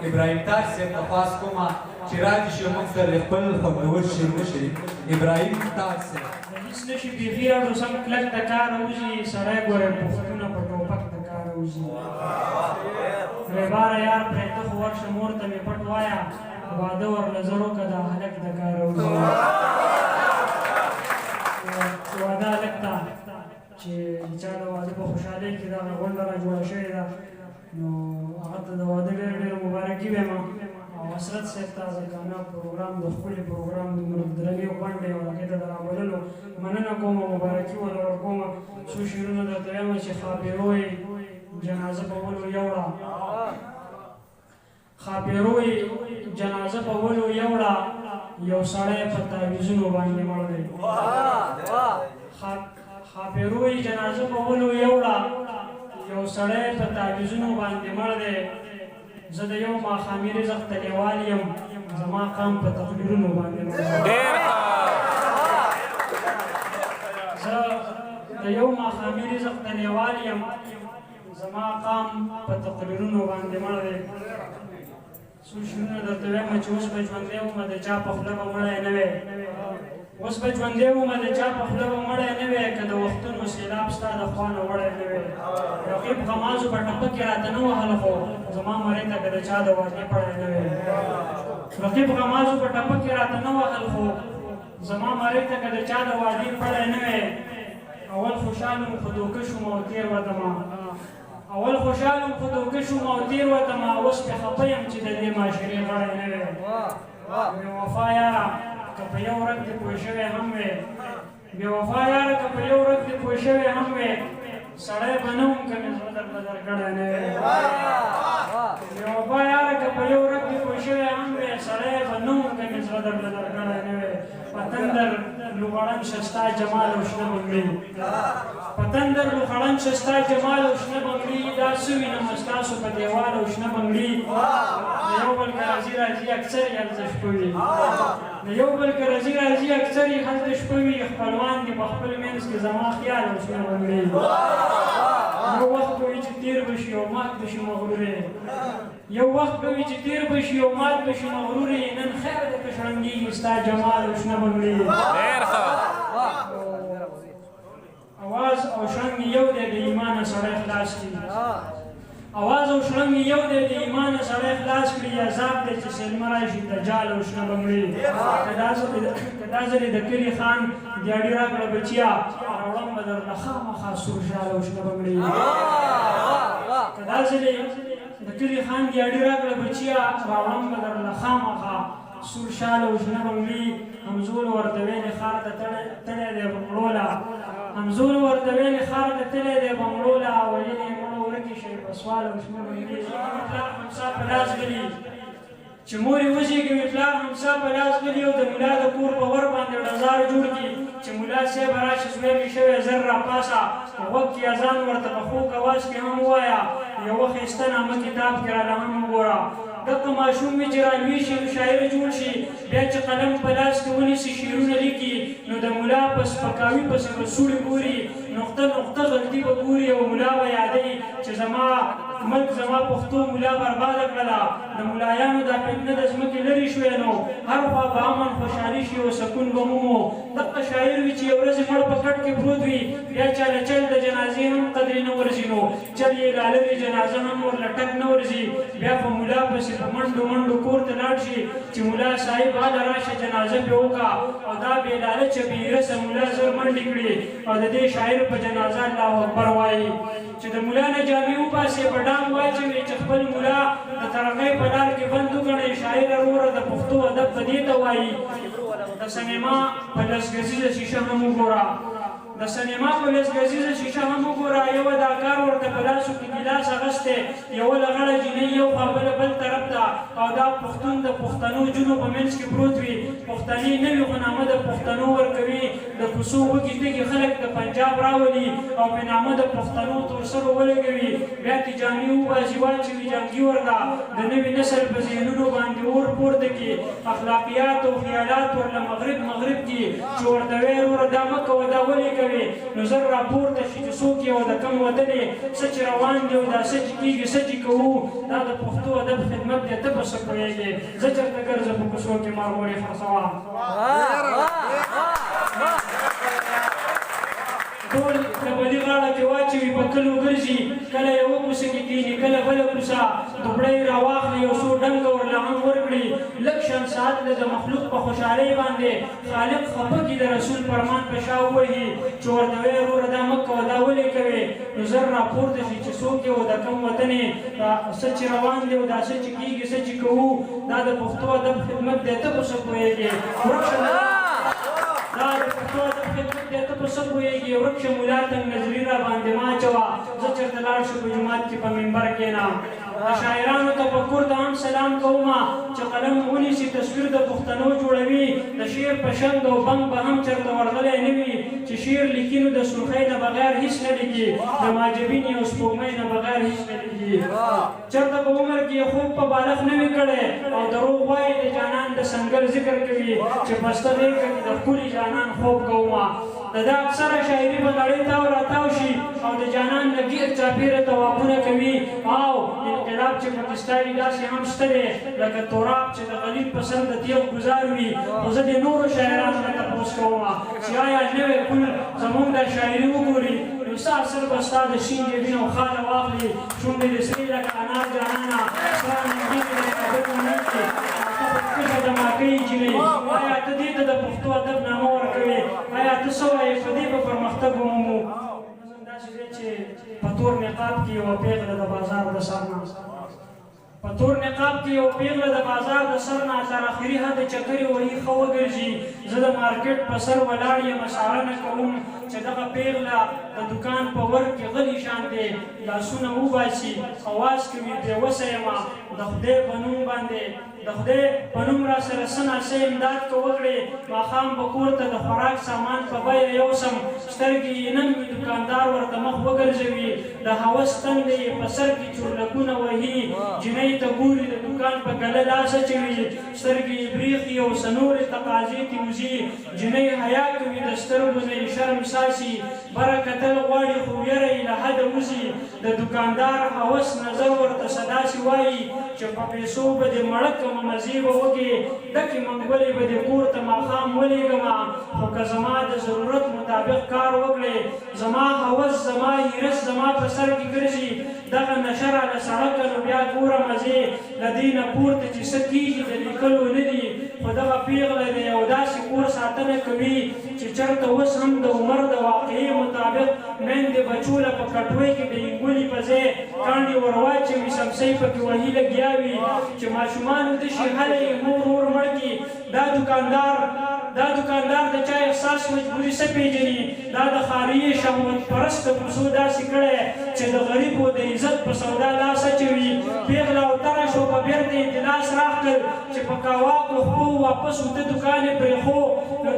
ابراهیم تاج صاحب تخواست کومه چې راشي شي موږ سره خپل خوندور شعر وشي. ابراهیم تاج صاحب هیڅ نشي بیخي اړو سم کلک د کار وځي سړی ګوره پوښتنه په ټوپک د کار وځي. ریباره یار پرېږده خو ورشه مور ته مې پټ وایه واده ورله زر وکړه دا هلک د کار وځي. واده هلک ته چې د چا د واده په خوشحالۍ کې دغه غونډه را جوړه شوې ده نو هغه ته د واده ډېر ډېر مبارکي وایم او حسرت صاحب ته د کامیاب پروګرام د ښکلي پروګرام دومره درنې غونډې او هغې ته د رابللو مننه کوم او مبارکي ورله ورکوم. څو شعرونه درته وایم چې خاپېرو یې جنازه په ولو یوړه خاپېرو یې جنازه په ولو یوړه یو سړی په تعویذونو باندې مړ دی. خاپېرو یې جنازه په ولو یوړه یو سړی په تعویذونو باندې مړ دی. زه د یو ماښامي رزق ته لیوال یم زما قام په تقریرونو باندې مړ دی. زه د یو ماښامي رزق ته لیوال یم زما قام په تقریرونو باندې مړ دی. څو شعرونه درته وایم چې اوس به ژوندی ومه د چا په خوله به مړی نه وی اوس به ژوندی ومه د چا په خوله به مړی نه وی که د وختونو سیلاب ستا د خوا نه وړی نه وی. رقیب غمازو په ټپه کې راته نه وهله خو زما مرۍ ته که د چا د واقع پړی نه وی. رقیب غمازو په ټپه کې راته نه وهل خو زما مرۍ ته که د چا د واقع پړی نه وی. اول خوشحال وم خو دوکه شوم او تېر وتمه اول خوشحال وم خو دوکه شوم او تېر وتمه اوس پې خفه یم چې د دې معاشرې غړی نه وی. بې وفا یاره که په یو ورځ دې پوه شوی هم وی بې وفا یاره که په یو ورځ دې پوه شوی هم وی سړی به نه وم که مې زړه درله درکړی نه وی. بې وفا یاره که په یو ورځ دې پوه شوی هم وی سړی به نه وم که مې زړه درله درکړی نه وی. په تندر لوغړن شه ستا جمال او شنه بنګړي په تندر لوغړن شه ستا جمال او شنه بنګړي دا څه وینم ستاسو په دیوال او شنه بنګړي. د یو بل که راځي راځي اکثر یې هلته شپه وي د یو بل که راځي راځي اکثر یې هلته شپه وي. خپلوان دي په خپل منځ کې زما خیال او شنه بنګړي. یو وخت به وي چې تېر به شي او مات به شي مغرورې یو وخت به وي چې تېر به شي او مات به شي مغرورې نن خیر دی که شړنګېږي ستا جمال او شنه بنګړي. اواز او شړنګ یو دی د ایمانه سړی خلاص کړي اواز او شړنګ یو دی د ایمانه سړی خلاص کړي. عذاب دی چې سلمه راشي دجال او شنه بنګړي. که دا ځلې د کلي خان دیاړي راکړه بچیا راوړم به درله خامخا سور شال او شنه بنګړي. که دا ځلې د کلي خان دیاړي راکړه بچیا راوړم به درله خامخا سور شال او شنه بنګړي. همزول ورته ویلې ښار ته تړی دی بنګړوله همزول ورته ویلې ښار ته تللی دی بنګړوله ویلې مړه ورکې شئ په سوال او شنه بنګړي. پلار همسا په لاس غلي چې مور یې وزېږوي پلار همسا په لاس غلي او د ملا د کور په ور باندې ډزار جوړ کړي چې ملا صاحب راشي زوی مې شوی زر راپاسه په غوږ کې اذان ورته په خوږ اواز کې هم ووایه یوه ښایسته نامه کتاب کې راله هم وګوره. دغه ماشوم مې چې رالوی شي نو شاعر جوړ شي بیا چې قلم په لاس کې ونیسي شعرونه لیکي نو د ملا په سپکاوي پسې به سوړې ګوري نقطه نقطه غلطي به ګوري او ملا به یادوي چې زما ملک زما پښتو ملا برباده کړله د ملایانو دا فتنه د ځمکې لرې شوې نو هر خوا به امن خوشحالي شي او سکون به مومو. دغه شاعر وي چې یو ورځې مړ په کټ کې پروت وي بیا چاله چل د جنازې هم قدرې نه ورځي نو چل یې لالرې جنازه هم ورله ټک نه ورځي بیا په ملا پسې په منډو منډو کور ته لاړ شي چې ملا صاحب هله راشه جنازه پرې وکړه او دا بې لالچه بې رسه ملا زر منډې کړي او د دې شاعر په جنازه الله اکبر وایي چې د ملا نه جامې وباسې په ډام واچوي چې خپل ملا د ترقۍ په لار کې بند وګڼئ. شاعر وروره د پښتو ادب په دې ته وایي د سینما په لس ګزیزه شیشه هم وګوره د سینما په لس ګزیزه شیشه هم وګوره. یو اداکار ورته په لاسو کې ګیلاس اخیستی یوه لغړه جینۍ یو خوا بله بل طرف ته او دا پښتون د پښتنو جونو په منځ کې پروت وي. پښتنې نه وي خو نامه د پښتنو ورکوي د کوڅو وږي تږي خلک د پنجاب راولي او په نامه د پښتنو تور سرو ولګوي بیا کې جامې وباسي واچوي جنګي ورته د نوي نسل په ذهنونو باندې اور پورته کړي اخلاقیات او خیالات ورله مغرب کړي چې ورته ویې وروره دا مه کوه دا ولې کوې نو زر راپورته شي چې څوک یې او د کم وطن یې څه چې روان دی او دا څه چې کېږي څه چې کوو دا د پښتو ادب خدمت دی ته په څه پوهېږې زه چېرته ګرځم په کوڅو کې مرغوړې خرڅوم ټول د بدي غاړه کې واچوي په کلو ګرځي کله یوه کوڅه کې کښېني کله بله کوڅه دوبړی راواخلي یو څو ډنګه ورله هم ورکړي لږ شل ساعت له د مخلوق په خوشحالۍ باندې خالق خفه کړي د رسول فرمان په شا ووهي چې ورته وایي وروره دا مه کوه دا ولې کوې نو زر راپورته شي چې څوک یې و د کوم وطن یې څه چې روان دی او دا څه چې کېږي څه چې کوو دا د پښتو ادب خدمت دی ته په څه پوهېږې دا د پښتو ادب خدمت دی ته په څه پوهېږې ورک شه ملا تنګ نظري را باندې مه اچوه زه چېرته لاړ شو په جومات کې په منبر کښېنم د شاعرانو تفکر ته هم سلام کومه چې قلم ونیسي تصویر د پښتنو جوړوي د شعر په شنګ او بنګ به هم چېرته ورغلی نه وي چې شعر لیکي نو د سرخۍ نه بغیر هېڅ نه لیکي د ماجبینې او سپوږمۍ نه بغیر هېڅ نه لیکي چېرته په عمر کې یې خوب په بالغ نه وي کړی او دروغ وایي د جانان د سنګر ذکر کوي چې پسته غېږه کې د ښکلي جانان خوب کومه د ده اکثره شاعري به نړۍ تاو راتاو شي او د جانان نه ګیر چاپېره توافونه کوي او انقلاب چې پکې ستایي داسې هم شته دی لکه توراب چې د غلیب په سر د تیغ ګزار وي خو زه د نورو شاعرانو نه تپوس کومه چې آیا نوی کل زموږ دا شاعري وګوري نو څه اثر به ستا د شین جبین او خاله واخلي شونډې د سرې لکه انار جانانه ستا ننګینې د کابل په منځ کې کښه د ماکۍ جینۍ آیا ته دې ته د پښتو ادب نامه ورکوې آیا ته څه وایې په دې به پرمختګ ومومو نظم داسې دی چې په تور نقاب کې یوه پېغله د بازار د سر نه په تور نقاب کې یو پېغله د بازار د سر نه تر اخري حده چکرې وهي ښه وګرځي زه د مارکېټ په سر ولاړ یم څارنه کوم چې دغه پېغله د دوکان په ور کې غلي شانتې لاسونه وباسي اواز کوي بېوسه یمه د خدای په نوم باندې د خدای په نوم را سره څه ناڅه امداد که وکړې ماښام به کور ته د خوراک سامان په بیه یوسم سترګې یې نم وي دوکاندار ورته مخ وګرځوي د هوس تنده یې په سر کې چورلکونه وهي جینۍ ته ګوري د دوکان په ګله لاس اچوي سترګې یې برېښي او څه نورې تقاضې تې وځي جینۍ حیا کوي د سترګو نه یې شرم ساسي بره کتل غواړي خو ویره یې له حده وځي د دوکاندار هوس نظر ورته څه داسې وایي چې په پیسو به دې مړه کړم مزې به وکړې ډکې منګولې به دې کور ته ماښام ولېږمه خو که زما د ضرورت مطابق کار وکړې زما هوس زما هیرس زما په سر کې ګرځي دغه نشه راله سړکه نو بیا ګوره مزې له دې نه پورته چې څه کېږي د لیکلو نه دي خو دغه پېغله د یو داسې کور ساتنه کوي چې چېرته اوس هم د عمر د واقعې مطابق میندې بچو له په کټوۍ کې د انګولي په ځای کاڼي ور واچوي سمسۍ پکې وهي لګیا وي چې ماشومان وده شي هله یې مور ور مړ کړي دا دوکاندار د چا احساس مجبوري څه پېژني دا د ښاریي شهوت پرسته کوڅو داسې کړی چې د غریبو د عزت په سودا لاس اچوي پېغله اوتره شو په بېرته یې د لاس راښکل چې په کاواکو خپو واپس وته دوکان یې پرېښو نو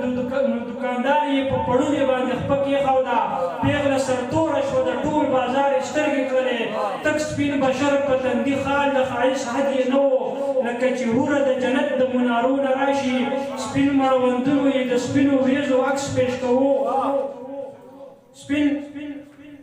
دوکاندار یې په پړونې باندې خپه کېښوده پېغله سرتوره شوه د ټول بازار یې سترګې کړلې تک سپین بشر په تندي خال د ښایست حد یې نه و لکه چې هوره د جنت د منارو نه راشي سپین مړوندونو یې د سپینو وریځو عکس پېښ کوو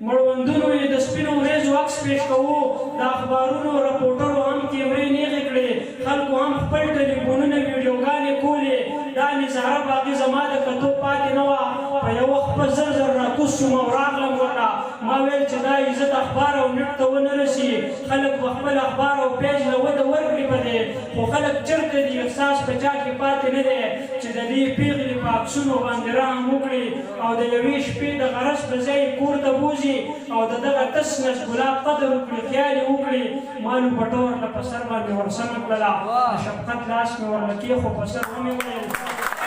مړوندونو یې د سپینو وریځو عکس پېښ کوو د اخبارونو رپورټرو هم کیمرې نیغې کړې خلکو هم خپل ټلیفونونه ویډیوګانې کولې دا نظاره باقي زما د کتو پاتې نه وه په یو وخت په زر زر راکوز شوم او راغلم ورته ما ویل چې دا عزت اخبار او نټ ته ونه رسي خلک به خپل اخبار او پیج له وده ورکړي په دې خو خلک چېرته دي احساس په چا کې پاتې نه دی چې د دې پېغلې په عکسونو باندې رحم وکړي او د یوې شپې د غرض په ځای کور ته بوځي او د دغه تس نس ګلاب قدر وکړي خیال یې وکړي مالو پټو ورله په سر باندې ورسمه کړله د شفقت لاس مې ورله کېښو په سر ومې ویل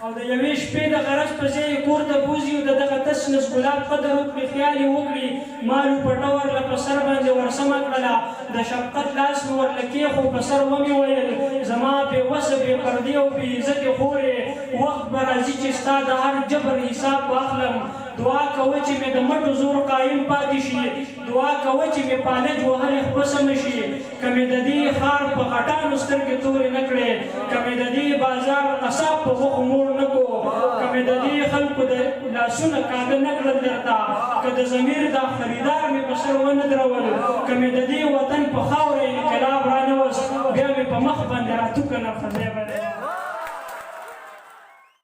او د یوې شپې د غرض په ځای یې کور ته بوځي او د دغه تس نس ګلاب قدر وکړي خیال یې وکړي مالو پټه ورله په سر باندې ورسمه کړله د شفقت لاس مې ورله کېښو په سر ومې ویل زما بې وسه بې پردې او بې عزتې خورې وخت به راځي چې ستا د هر جبر حساب به اخلم دعا کوه چې مې د مټو زور قایم پاتې شي دعا کوه چې مې پالج وهلې خپسه نه شي که مې د دې ښار په غټانو سترګې تورې نه کړې که مې د دې بازار قصاب په غوښو موړ نه کو که مې د دې خلکو د لاسونه کاږه نه کړل درته که د ضمیر دا خریدار مې په سر ونه درول که مې د دې وطن په خاوره انقلاب رانوست بیا مې په مخ باندې راتوکه نه خدای